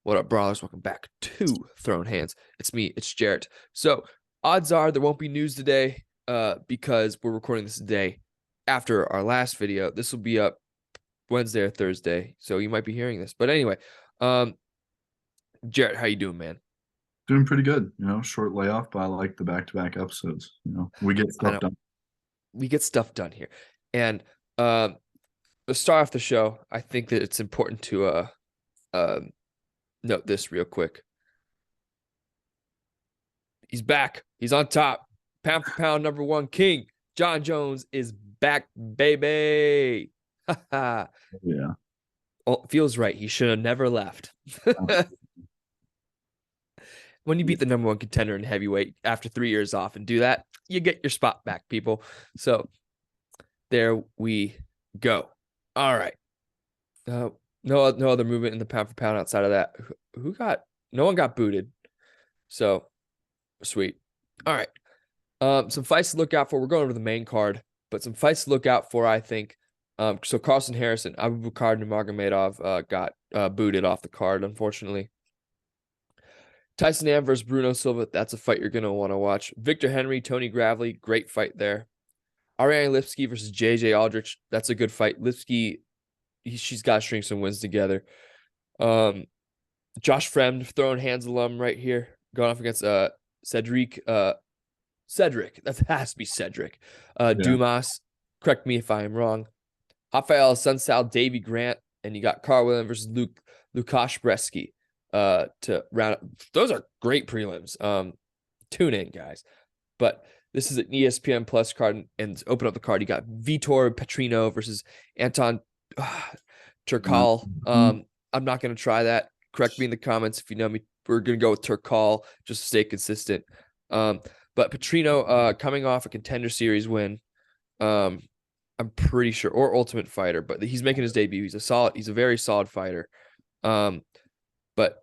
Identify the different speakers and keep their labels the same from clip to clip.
Speaker 1: What up, brawlers? Welcome back to Thrown Hands. It's me, it's Jarrett. So, odds are there won't be news today because we're recording this today after our last video. This will be up Wednesday or Thursday, so you might be hearing this. But anyway, Jarrett, how you doing, man?
Speaker 2: Doing pretty good, short layoff, but I like the back-to-back episodes. We get
Speaker 1: I
Speaker 2: stuff
Speaker 1: know
Speaker 2: done.
Speaker 1: we get stuff done here. And to start off the show, I think that it's important to note this real quick. He's back. He's on top. Pound for pound, number one king. John Jones is back, baby.
Speaker 2: Yeah.
Speaker 1: Oh, feels right. He should have never left. When you
Speaker 2: Yeah.
Speaker 1: beat the number one contender in heavyweight after 3 years off and do that, you get your spot back, people. So there we go. All right. No other movement in the pound for pound outside of that. No one got booted. So sweet. All right. Some fights to look out for. We're going over the main card, but some fights to look out for, I think. So Carlson Harrison, Abubakar Nurmagomedov got booted off the card, unfortunately. Tyson Am versus Bruno Silva, that's a fight you're going to want to watch. Victor Henry, Tony Gravely, great fight there. Ariane Lipski versus JJ Aldrich, that's a good fight. Lipski, she's got to string some wins together. Josh Fremd, throwing hands alum right here, going off against Cedric, that has to be Cedric.
Speaker 2: Yeah.
Speaker 1: Dumas, correct me if I am wrong. Rafael Sunsal, Davy Grant, and you got Carl Williams versus Lukasz Bresky. To round up. Those are great prelims. Tune in, guys. But this is an ESPN Plus card, and open up the card. You got Vitor Petrino versus Anton Turkal. I'm not going to try that. Correct me in the comments if you know me. We're going to go with Turkal just to stay consistent. But Petrino coming off a Contender Series win. I'm pretty sure, or Ultimate Fighter, but he's making his debut. He's a very solid fighter. But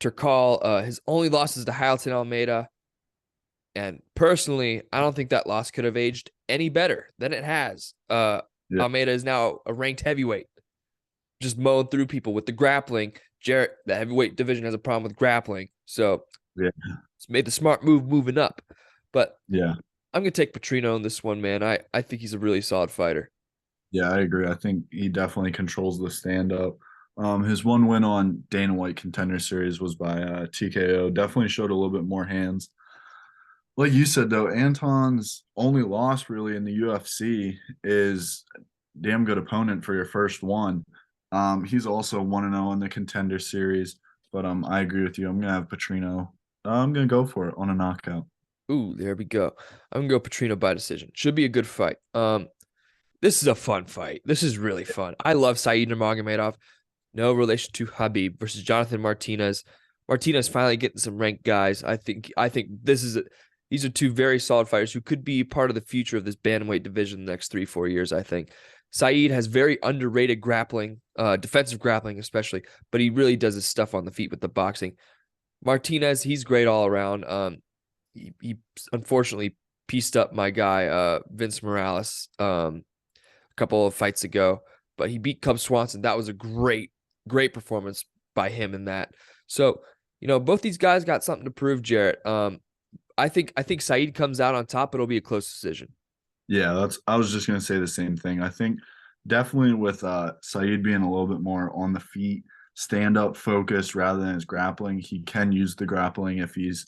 Speaker 1: Turkal, his only losses to Hailton Almeida. And personally, I don't think that loss could have aged any better than it has.
Speaker 2: Yeah.
Speaker 1: Almeida is now a ranked heavyweight, just mowing through people with the grappling. Jarrett, the heavyweight division has a problem with grappling. So
Speaker 2: Yeah.
Speaker 1: it's made the smart move moving up. But
Speaker 2: Yeah.
Speaker 1: I'm going to take Petrino in this one, man. I think he's a really solid fighter.
Speaker 2: Yeah, I agree. I think he definitely controls the stand-up. His one win on Dana White Contender Series was by TKO. Definitely showed a little bit more hands. Like you said, though, Anton's only loss really in the UFC is damn good opponent for your first one. He's also 1-0 in the Contender Series, but I agree with you. I'm gonna have Petrino. I'm gonna go for it on a knockout.
Speaker 1: Ooh, there we go. I'm gonna go Petrino by decision. Should be a good fight. This is a fun fight. This is really fun. I love Saeed Nurmagomedov. No relation to Habib versus Jonathan Martinez. Martinez finally getting some ranked guys. I think these are two very solid fighters who could be part of the future of this bantamweight division the next 3-4 years, I think. Saeed has very underrated grappling, defensive grappling especially, but he really does his stuff on the feet with the boxing. Martinez, he's great all around. He unfortunately pieced up my guy Vince Morales a couple of fights ago, but he beat Cub Swanson. That was a great performance by him in that. So, both these guys got something to prove, Jarrett. I think Saeed comes out on top. It'll be a close decision.
Speaker 2: Yeah, I was just gonna say the same thing. I think definitely with Saeed being a little bit more on the feet, stand up focused rather than his grappling, he can use the grappling if he's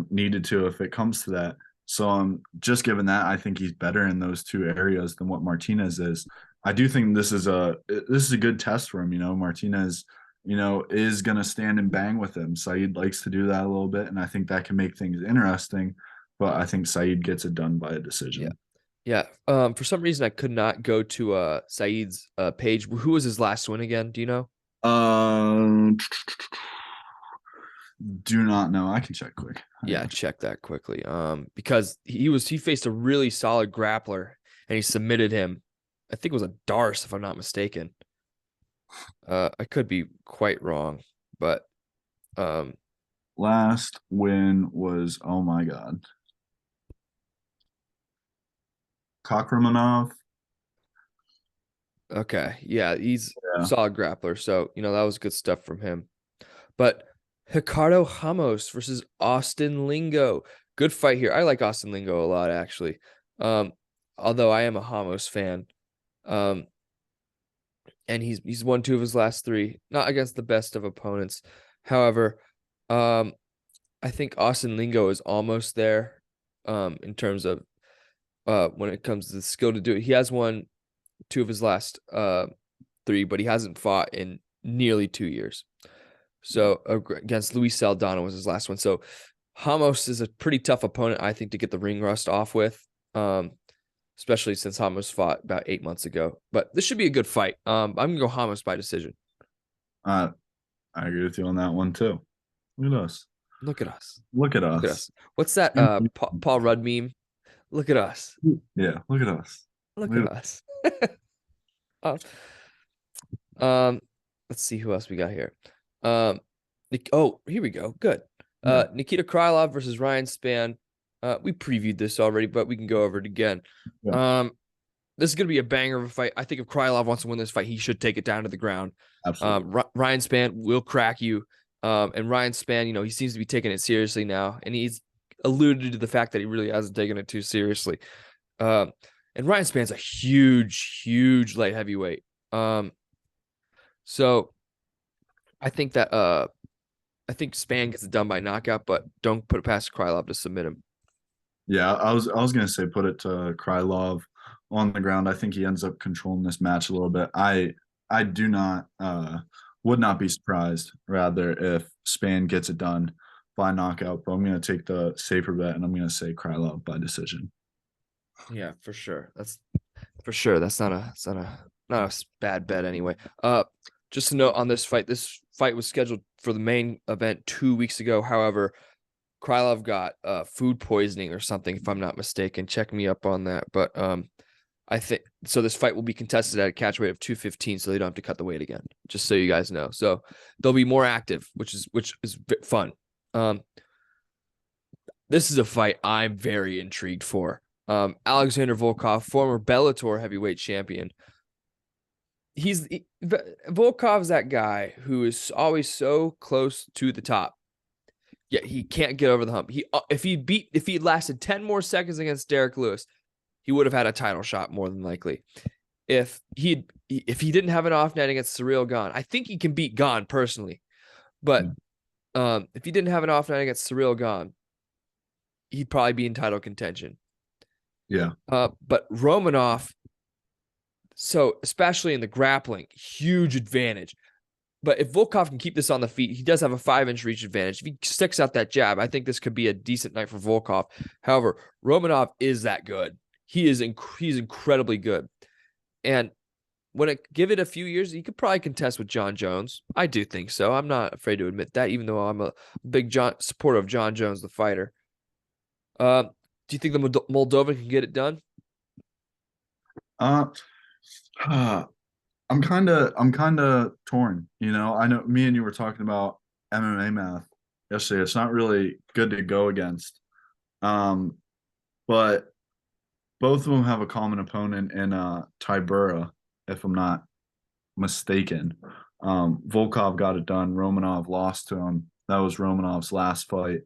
Speaker 2: needed to, if it comes to that. So just given that, I think he's better in those two areas than what Martinez is. I do think this is a good test for him. Martinez, is gonna stand and bang with him. Saeed likes to do that a little bit, and I think that can make things interesting. But I think Saeed gets it done by a
Speaker 1: Yeah.
Speaker 2: decision.
Speaker 1: Yeah. For some reason, I could not go to Saeed's page. Who was his last win again? Do you know?
Speaker 2: Uh, do not know. I can check quick.
Speaker 1: Yeah, check that quickly. Because he faced a really solid grappler and he submitted him. I think it was a Darce, if I'm not mistaken. I could be quite wrong, but
Speaker 2: Last win was, oh my god, Kakramanov.
Speaker 1: okay. Yeah, he's
Speaker 2: Yeah.
Speaker 1: solid grappler. So, that was good stuff from him. But Ricardo Ramos versus Austin Lingo. Good fight here. I like Austin Lingo a lot, actually. Although I am a Ramos fan. And he's won 2 of his last 3, not against the best of opponents. However, I think Austin Lingo is almost there in terms of when it comes to the skill to do it. He has won 2 of his last 3, but he hasn't fought in nearly 2 years. So against Luis Saldana was his last one. So Ramos is a pretty tough opponent, I think, to get the ring rust off with. Especially since Ramos fought about 8 months ago. But this should be a good fight. I'm gonna go Ramos by decision.
Speaker 2: I agree with you on that one too. Look at us.
Speaker 1: Look at us.
Speaker 2: Look at
Speaker 1: Look at
Speaker 2: us.
Speaker 1: us. What's that Paul Rudd meme? Look at us.
Speaker 2: Yeah, look at us.
Speaker 1: Look at us. Let's see who else we got here. Here we go. Good. Nikita Krylov versus Ryan Spann. We previewed this already, but we can go over it again.
Speaker 2: Yeah.
Speaker 1: This is going to be a banger of a fight. I think if Krylov wants to win this fight, he should take it down to the ground.
Speaker 2: Absolutely.
Speaker 1: Ryan Spann will crack you. And Ryan Spann, he seems to be taking it seriously now. And he's alluded to the fact that he really hasn't taken it too seriously. And Ryan Spann's a huge, huge light heavyweight. So I think that Spann gets it done by knockout, but don't put it past Krylov to submit him.
Speaker 2: Yeah, I was gonna say put it to Krylov on the ground. I think he ends up controlling this match a little bit. I do not would not be surprised rather if Spann gets it done by knockout, but I'm gonna take the safer bet and I'm gonna say Krylov by decision.
Speaker 1: Yeah, for sure. That's not a bad bet anyway. Just to note on this fight was scheduled for the main event 2 weeks ago. However, Krylov got food poisoning or something, if I'm not mistaken. Check me up on that. But I think so. This fight will be contested at a catch weight of 215, so they don't have to cut the weight again. Just so you guys know. So they'll be more active, which is fun. This is a fight I'm very intrigued for. Alexander Volkov, former Bellator heavyweight champion. Volkov's that guy who is always so close to the top. Yeah, he can't get over the hump. If he lasted 10 more seconds against Derek Lewis, he would have had a title shot more than likely. If he didn't have an off night against Ciryl Gane, I think he can beat Gane personally. But if he didn't have an off night against Ciryl Gane, he'd probably be in title contention.
Speaker 2: Yeah.
Speaker 1: But Romanov, so especially in the grappling, huge advantage. But if Volkov can keep this on the feet, he does have a 5-inch reach advantage. If he sticks out that jab, I think this could be a decent night for Volkov. However, Romanov is that good. He's incredibly good. And give it a few years, he could probably contest with John Jones. I do think so. I'm not afraid to admit that, even though I'm a big supporter of John Jones, the fighter. Do you think the Moldovan can get it done?
Speaker 2: I'm kind of torn. I know me and you were talking about MMA math yesterday. It's not really good to go against. But both of them have a common opponent in Tybura, if I'm not mistaken. Volkov got it done. Romanov lost to him. That was Romanov's last fight.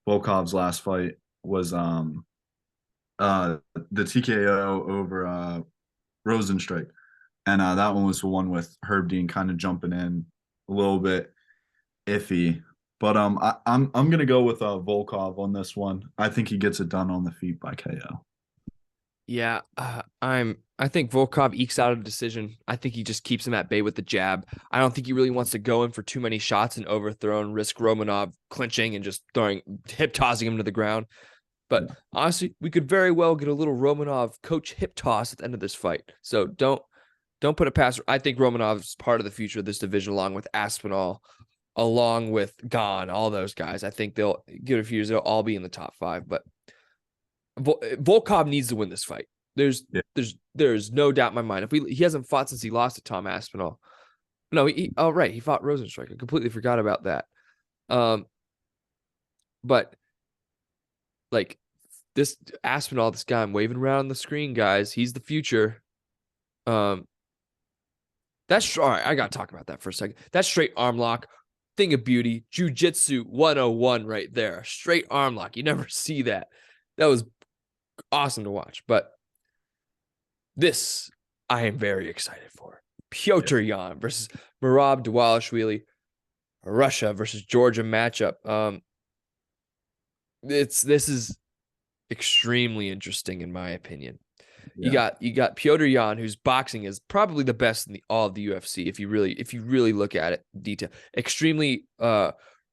Speaker 2: Volkov's last fight was the TKO over Rosenstrike. And that one was the one with Herb Dean kind of jumping in a little bit iffy. But I'm gonna go with Volkov on this one. I think he gets it done on the feet by KO.
Speaker 1: Yeah, I think Volkov ekes out a decision. I think he just keeps him at bay with the jab. I don't think he really wants to go in for too many shots and overthrow and risk Romanov clinching and just hip tossing him to the ground. But honestly, we could very well get a little Romanov coach hip toss at the end of this fight. So don't put it past. I think Romanov's part of the future of this division, along with Aspinall, along with Gane, all those guys. I think they'll give it a few years. They'll all be in the top 5. But Volkov needs to win this fight. There's no doubt in my mind. He hasn't fought since he lost to Tom Aspinall. No, he fought Rosenstrike. I completely forgot about that. But like this Aspinall, this guy I'm waving around on the screen, guys, he's the future. That's all right. I gotta talk about that for a second. That straight arm lock thing of beauty. Jiu-Jitsu 101 right there. Straight arm lock. You never see that. That was awesome to watch. But this I am very excited for. Piotr Jan versus Merab Dvalishvili. Russia versus Georgia matchup. This is extremely interesting in my opinion.
Speaker 2: Yeah.
Speaker 1: You got Piotr Jan, whose boxing is probably the best in all of the UFC if you really look at it in detail. Extremely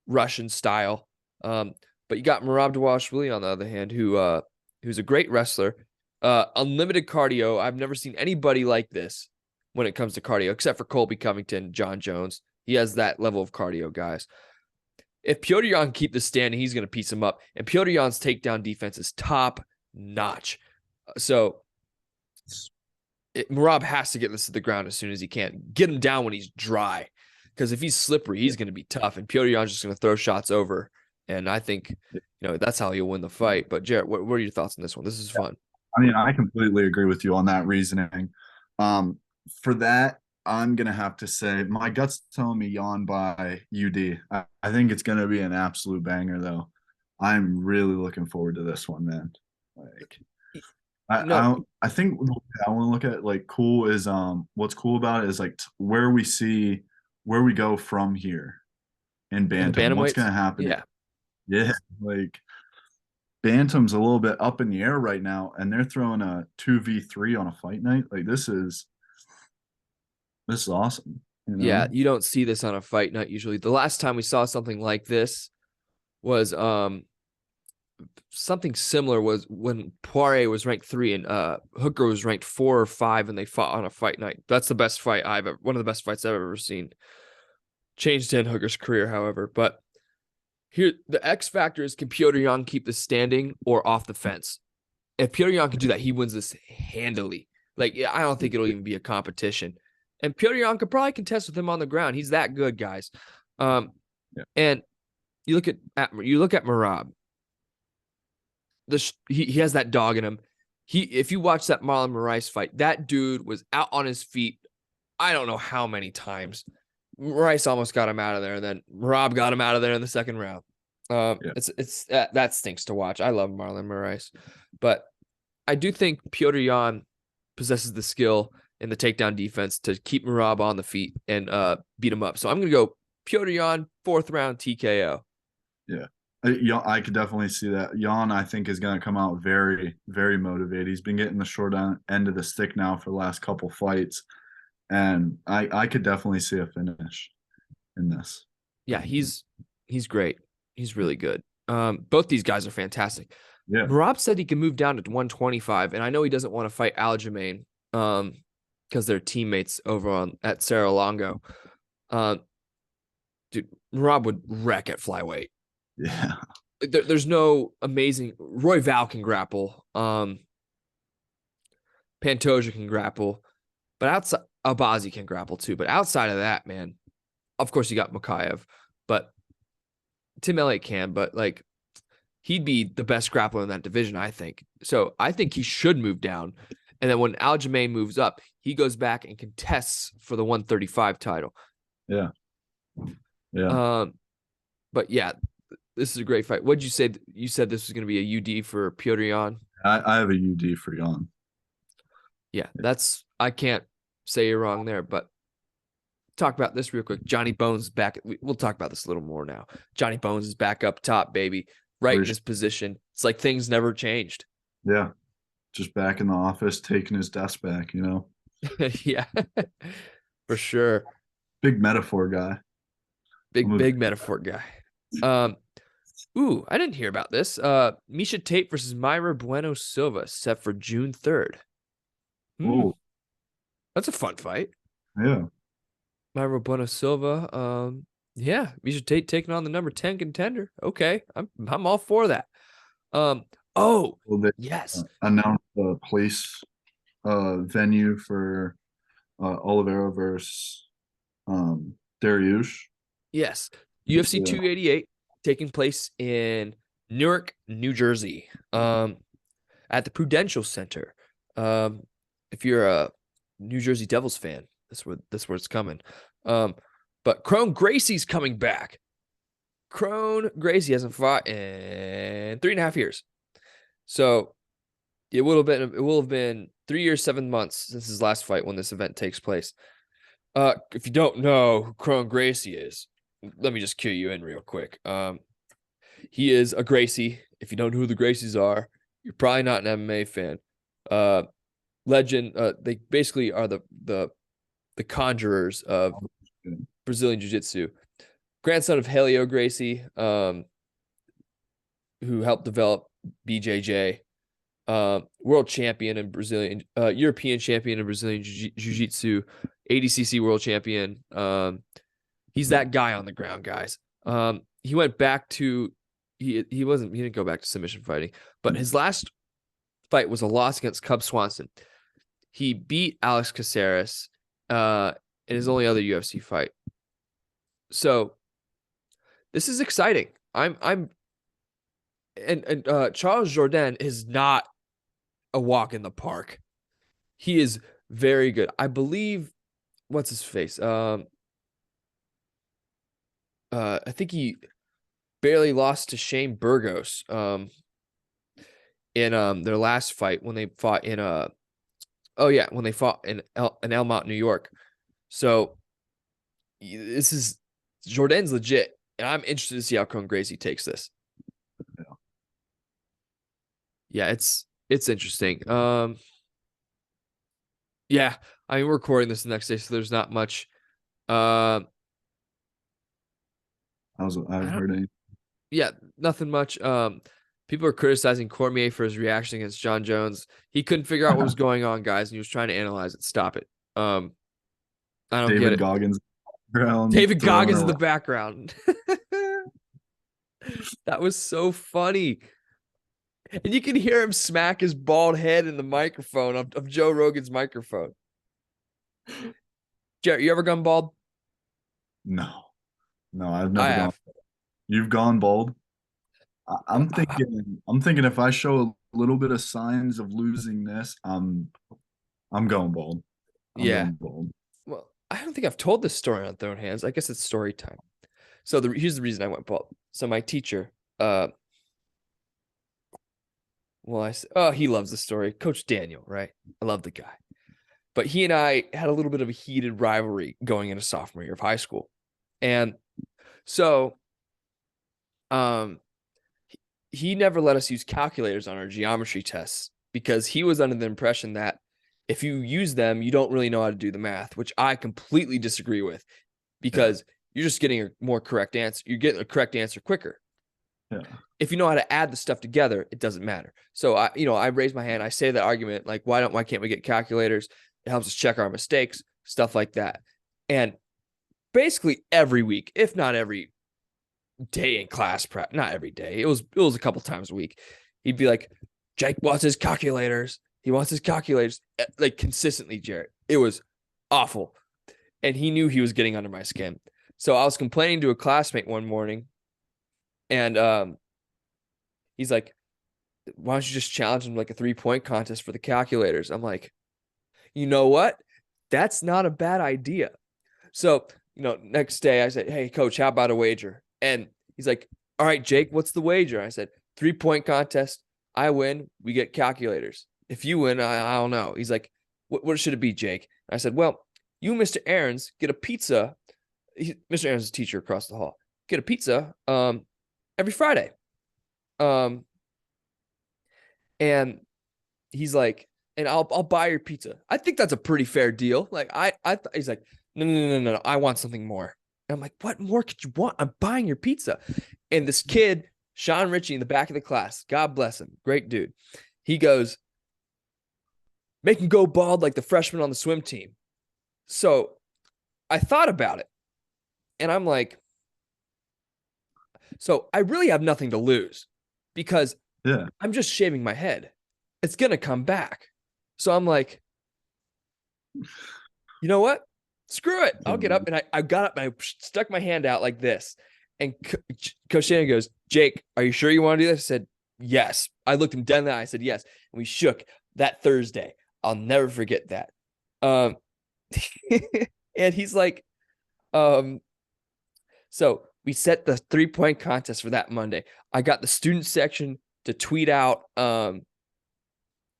Speaker 1: Russian style. But you got Merab Dvalishvili on the other hand, who's a great wrestler. Unlimited cardio. I've never seen anybody like this when it comes to cardio, except for Colby Covington, John Jones. He has that level of cardio, guys. If Piotr Jan can keep this standing, he's going to piece him up. And Piotr Jan's takedown defense is top notch. So Merab has to get this to the ground as soon as he can. Get him down when he's dry. Because if he's slippery, he's going to be tough. And Piotr Jan's just going to throw shots over. And I think, that's how he'll win the fight. But Jarrett, what are your thoughts on this one? This is fun.
Speaker 2: I mean, I completely agree with you on that reasoning. For that, I'm going to have to say my gut's telling me Jan by UD. I think it's going to be an absolute banger, though. I'm really looking forward to this one, man. Like, I think the way I want to look at like cool is what's cool about it is like where we go from here in bantam. What's going to happen? Yeah, like bantam's a little bit up in the air right now, and they're throwing a 2v3 on a fight night. Like this is awesome.
Speaker 1: Yeah, you don't see this on a fight night usually. The last time we saw something like this was something similar was when Poirier was ranked 3 and Hooker was ranked 4 or 5 and they fought on a fight night. That's the best fight one of the best fights I've ever seen. Changed to end Hooker's career, however. But here, the X factor is, can Piotr Jan keep this standing or off the fence? If Piotr Jan can do that, he wins this handily. Like, I don't think it'll even be a competition. And Piotr Jan could probably contest with him on the ground. He's that good, guys. And you look at Merab. He has that dog in him. If you watch that Marlon Moraes fight, that dude was out on his feet. I don't know how many times. Moraes almost got him out of there, and then Merab got him out of there in the second round. It's that stinks to watch. I love Marlon Moraes, but I do think Piotr Jan possesses the skill in the takedown defense to keep Merab on the feet and beat him up. So I'm going to go Piotr Jan, 4th round TKO.
Speaker 2: Yeah. I could definitely see that. Jan, I think, is going to come out very, very motivated. He's been getting the short end of the stick now for the last couple fights. And I could definitely see a finish in this.
Speaker 1: Yeah, he's great. He's really good. Both these guys are fantastic.
Speaker 2: Yeah.
Speaker 1: Merab said he can move down to 125, and I know he doesn't want to fight Aljamain because they're teammates over at Serra-Longo. Dude, Merab would wreck at flyweight.
Speaker 2: Yeah.
Speaker 1: There's no amazing. Roy Val can grapple. Pantoja can grapple, but outside Abazi can grapple too. But outside of that, man, of course you got Makayev, but Tim Elliott can. But like, he'd be the best grappler in that division, I think. So I think he should move down, and then when Aljamain moves up, he goes back and contests for the 135 title.
Speaker 2: Yeah. Yeah.
Speaker 1: But yeah. This is a great fight. What'd you say? You said this was going to be a UD for Piotr Jan?
Speaker 2: I have a UD for Jan.
Speaker 1: Yeah, I can't say you're wrong there, but talk about this real quick. Johnny Bones back. We'll talk about this a little more now. Johnny Bones is back up top, baby. Right in his position. It's like things never changed.
Speaker 2: Yeah. Just back in the office, taking his desk back,
Speaker 1: Yeah, for sure.
Speaker 2: Big metaphor guy.
Speaker 1: Big metaphor guy. I didn't hear about this. Misha Tate versus Mayra Bueno Silva set for June 3rd.
Speaker 2: Ooh.
Speaker 1: That's a fun fight.
Speaker 2: Yeah.
Speaker 1: Mayra Bueno Silva. Yeah, Misha Tate taking on the number 10 contender. Okay, I'm all for that. Yes.
Speaker 2: Announced the place venue for Oliveira versus Dariush.
Speaker 1: Yes. UFC 288 taking place in Newark, New Jersey, at the Prudential Center. If you're a New Jersey Devils fan, that's where it's coming. But Crone Gracie's coming back. Crone Gracie hasn't fought in 3.5 years. So it will have been 3 years, 7 months since his last fight when this event takes place. If you don't know who Crone Gracie is, let me just cue you in real quick. He is a Gracie. If you don't know who the Gracies are, you're probably not an MMA fan. Legend. They basically are the conjurers of Brazilian Jiu-Jitsu. Grandson of Helio Gracie, who helped develop BJJ. World champion in Brazilian, European champion in Brazilian Jiu-Jitsu, ADCC world champion. He's that guy on the ground, guys. He went back to he didn't go back to submission fighting, but his last fight was a loss against Cub Swanson. He beat Alex Caceres in his only other UFC fight. So this is exciting. And Charles Jourdain is not a walk in the park. He is very good. I believe, what's his face? I think he barely lost to Shane Burgos in their last fight when they fought in when they fought in Elmont, New York. So this is Jourdain's legit, and I'm interested to see how Crone Gracie takes this. Yeah, it's interesting. Yeah, I mean, we're recording this the next day, so there's not much.
Speaker 2: I've heard it.
Speaker 1: Yeah, nothing much. People are criticizing Cormier for his reaction against John Jones. He couldn't figure out what was going on, guys, and he was trying to analyze it. Stop it. I don't
Speaker 2: David
Speaker 1: get it.
Speaker 2: Goggins.
Speaker 1: David Goggins in the background. That was so funny. And you can hear him smack his bald head in the microphone of Joe Rogan's microphone. Jarrett, you ever gone bald?
Speaker 2: No, I've never gone. You've gone bald? I'm thinking if I show a little bit of signs of losing this, I'm going bald. Going bald.
Speaker 1: Well, I don't think I've told this story on Thrown Hands. I guess it's story time. So here's the reason I went bald. So my teacher, he loves the story. Coach Daniel, right? I love the guy. But he and I had a little bit of a heated rivalry going into sophomore year of high school. And so he never let us use calculators on our geometry tests because he was under the impression that if you use them, you don't really know how to do the math, which I completely disagree with because you're just getting a more correct answer. You're getting a correct answer quicker. Yeah. If you know how to add the stuff together, it doesn't matter. So I raise my hand. I say the argument like, why can't we get calculators? It helps us check our mistakes, stuff like that. And basically every week, if not every day in class prep, not every day, it was a couple times a week, he'd be like, Jake wants his calculators. He wants his calculators, like consistently, Jarrett. It was awful. And he knew he was getting under my skin. So I was complaining to a classmate one morning, and he's like, why don't you just challenge him like a 3-point contest for the calculators? I'm like, you know what? That's not a bad idea. So, next day I said, hey, coach, how about a wager? And he's like, all right, Jake, what's the wager? I said, 3-point contest. I win. We get calculators. If you win, I don't know. He's like, what should it be, Jake? I said, well, you, Mr. Aarons, get a pizza. Mr. Aarons is a teacher across the hall. Get a pizza every Friday. And he's like, and I'll buy your pizza. I think that's a pretty fair deal. Like he's like, no. I want something more. And I'm like, what more could you want? I'm buying your pizza. And this kid, Sean Ritchie, in the back of the class, God bless him, great dude. He goes, make him go bald like the freshman on the swim team. So I thought about it. And I'm like, so I really have nothing to lose because I'm just shaving my head. It's going to come back. So I'm like, you know what? Screw it. I'll get up. And I got up and I stuck my hand out like this. And Coach Shannon goes, Jake, are you sure you want to do this? I said, yes. I looked him dead in the eye. I said, yes. And we shook that Thursday. I'll never forget that. And he's like, So we set the 3-point contest for that Monday. I got the student section to tweet out,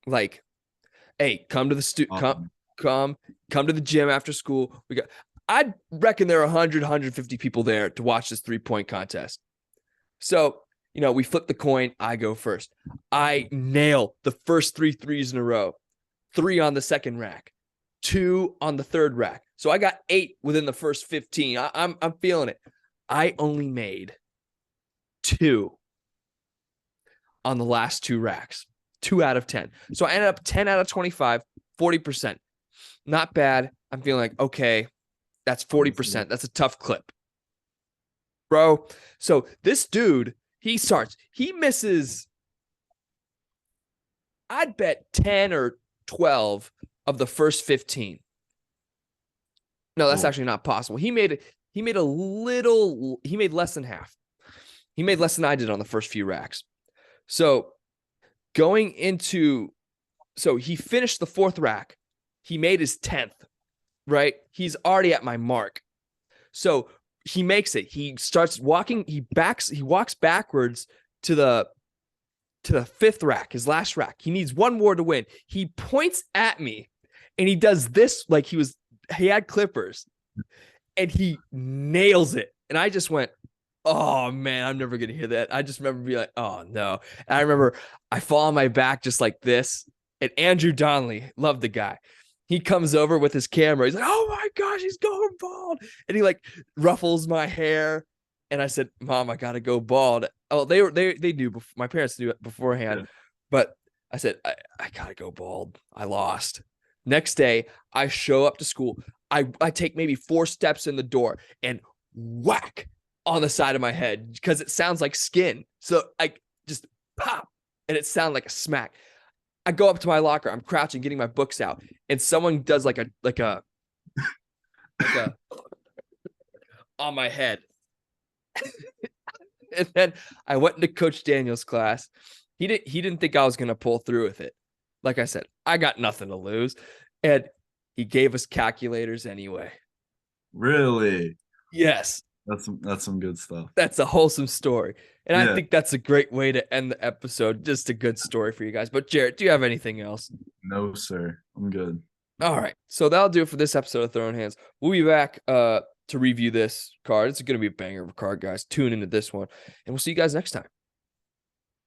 Speaker 1: like, hey, come to the come to the gym after school. I reckon there are 150 people there to watch this 3-point contest. So, we flip the coin. I go first. I nail the first 3 threes in a row, 3 on the second rack, 2 on the third rack. So I got 8 within the first 15. I'm feeling it. I only made 2 on the last 2 racks, 2 out of 10. So I ended up 10 out of 25, 40%. Not bad. I'm feeling like, okay, that's 40%. That's a tough clip, bro. So this dude, he misses, I'd bet 10 or 12 of the first 15. No, that's actually not possible. He made less than half. He made less than I did on the first few racks. So so he finished the 4th rack. He made his 10th, right? He's already at my mark. So he makes it. He starts walking. He walks backwards to the 5th rack, his last rack. He needs 1 more to win. He points at me and he does this like he had clippers, and he nails it. And I just went, oh man, I'm never going to hear that. I just remember being like, oh no. And I remember I fall on my back just like this. And Andrew Donnelly, love the guy. He comes over with his camera. He's like, oh my gosh, he's going bald. And he like ruffles my hair. And I said, Mom, I got to go bald. Oh, they knew. My parents knew it beforehand. Yeah. But I said, I got to go bald. I lost. Next day, I show up to school. I take maybe 4 steps in the door and whack on the side of my head because it sounds like skin. So I just pop and it sounds like a smack. I go up to my locker. I'm crouching, getting my books out, and someone does like a on my head. And then I went into Coach Daniel's class. He didn't think I was gonna pull through with it. Like I said, I got nothing to lose, and he gave us calculators anyway.
Speaker 2: Really?
Speaker 1: Yes.
Speaker 2: That's some good stuff.
Speaker 1: That's a wholesome story. And yeah. I think that's a great way to end the episode. Just a good story for you guys. But Jarrett, do you have anything else?
Speaker 2: No, sir. I'm good.
Speaker 1: All right. So that'll do it for this episode of Throwin Hands. We'll be back to review this card. It's going to be a banger of a card, guys. Tune into this one. And we'll see you guys next time.